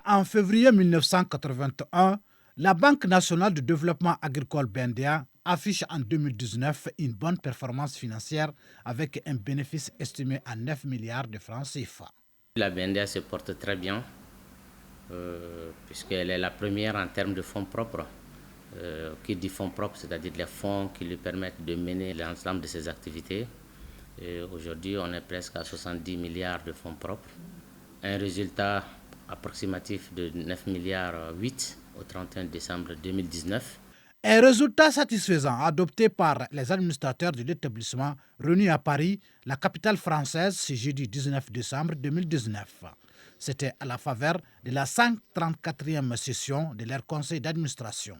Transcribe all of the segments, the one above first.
en février 1981, la Banque nationale de développement agricole BNDA affiche en 2019 une bonne performance financière avec un bénéfice estimé à 9 milliards de francs CFA. La BNDA se porte très bien puisqu'elle est la première en termes de fonds propres. Qui dit fonds propres, c'est-à-dire les fonds qui lui permettent de mener l'ensemble de ses activités. Aujourd'hui, on est presque à 70 milliards de fonds propres. Un résultat approximatif de 9 milliards 8 au 31 décembre 2019. Un résultat satisfaisant adopté par les administrateurs de l'établissement réunis à Paris, la capitale française, ce jeudi 19 décembre 2019. C'était à la faveur de la 134e session de leur conseil d'administration.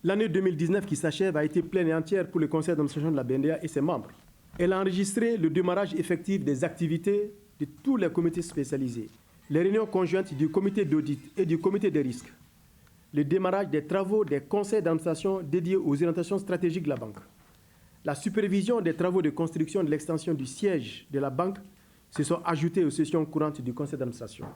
L'année 2019 qui s'achève a été pleine et entière pour le conseil d'administration de la BNDA et ses membres. Elle a enregistré le démarrage effectif des activités de tous les comités spécialisés, les réunions conjointes du comité d'audit et du comité des risques, le démarrage des travaux des conseils d'administration dédiés aux orientations stratégiques de la banque, la supervision des travaux de construction de l'extension du siège de la banque se sont ajoutés aux sessions courantes du conseil d'administration.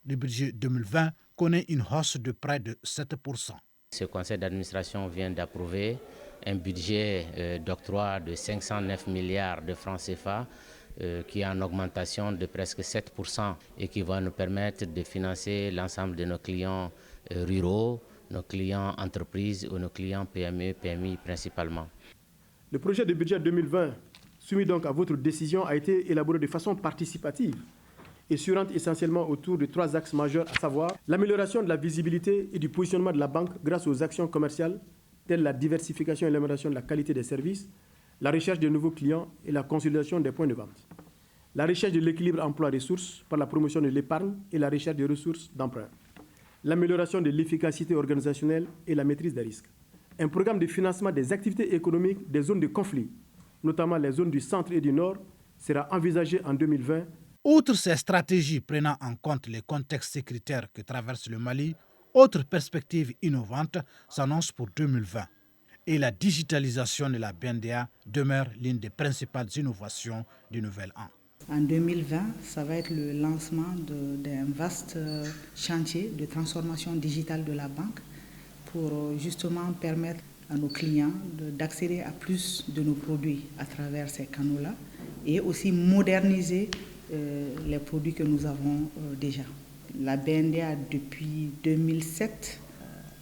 Le budget 2020 connaît une hausse de près de 7%. Ce conseil d'administration vient d'approuver un budget d'octroi de 509 milliards de francs CFA qui est en augmentation de presque 7% et qui va nous permettre de financer l'ensemble de nos clients ruraux, nos clients entreprises ou nos clients PME, PMI principalement. Le projet de budget 2020, soumis donc à votre décision, a été élaboré de façon participative et s'oriente essentiellement autour de 3 axes majeurs, à savoir l'amélioration de la visibilité et du positionnement de la banque grâce aux actions commerciales, telles la diversification et l'amélioration de la qualité des services, la recherche de nouveaux clients et la consolidation des points de vente. La recherche de l'équilibre emploi-ressources par la promotion de l'épargne et la recherche de ressources d'emprunt. L'amélioration de l'efficacité organisationnelle et la maîtrise des risques. Un programme de financement des activités économiques des zones de conflit, notamment les zones du centre et du nord, sera envisagé en 2020. Outre ces stratégies prenant en compte les contextes sécuritaires que traverse le Mali, autre perspective innovante s'annonce pour 2020. Et la digitalisation de la BNDA demeure l'une des principales innovations du nouvel an. En 2020, ça va être le lancement d'un vaste chantier de transformation digitale de la banque pour justement permettre à nos clients d'accéder à plus de nos produits à travers ces canaux-là et aussi moderniser les produits que nous avons déjà. La BNDA, depuis 2007,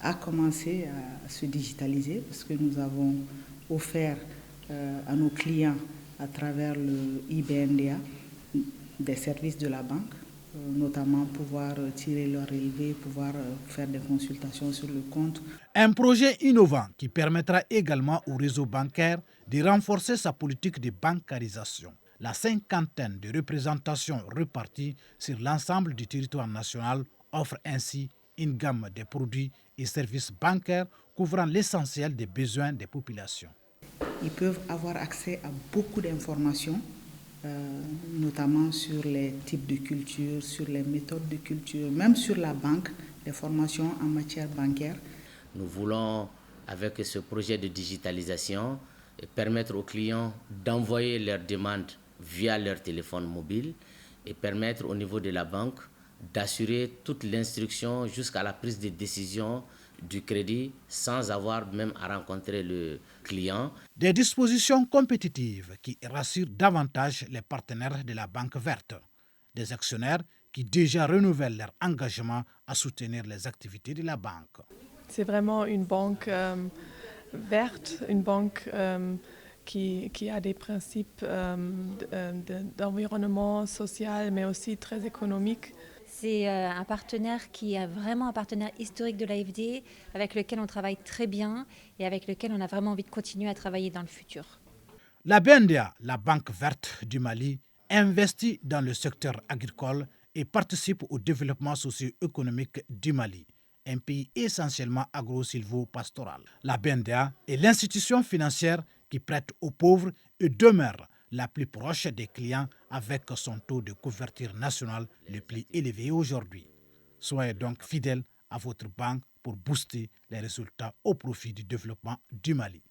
a commencé à se digitaliser parce que nous avons offert à nos clients à travers le IBNDA des services de la banque, notamment pouvoir tirer leur relevé, pouvoir faire des consultations sur le compte. Un projet innovant qui permettra également au réseau bancaire de renforcer sa politique de bancarisation. La 50aine de représentations reparties sur l'ensemble du territoire national offre ainsi une gamme de produits et services bancaires couvrant l'essentiel des besoins des populations. Ils peuvent avoir accès à beaucoup d'informations, notamment sur les types de culture, sur les méthodes de culture, même sur la banque, les formations en matière bancaire. Nous voulons, avec ce projet de digitalisation, permettre aux clients d'envoyer leurs demandes via leur téléphone mobile et permettre au niveau de la banque d'assurer toute l'instruction jusqu'à la prise de décision du crédit sans avoir même à rencontrer le client. Des dispositions compétitives qui rassurent davantage les partenaires de la banque verte, des actionnaires qui déjà renouvellent leur engagement à soutenir les activités de la banque. C'est vraiment une banque verte, une banque qui a des principes d'environnement social, mais aussi très économique. C'est un partenaire qui est vraiment un partenaire historique de l'AFD, avec lequel on travaille très bien et avec lequel on a vraiment envie de continuer à travailler dans le futur. La BNDA, la Banque verte du Mali, investit dans le secteur agricole et participe au développement socio-économique du Mali, un pays essentiellement agro-silvo-pastoral. La BNDA est l'institution financière qui prête aux pauvres et demeure la plus proche des clients avec son taux de couverture nationale le plus élevé aujourd'hui. Soyez donc fidèles à votre banque pour booster les résultats au profit du développement du Mali.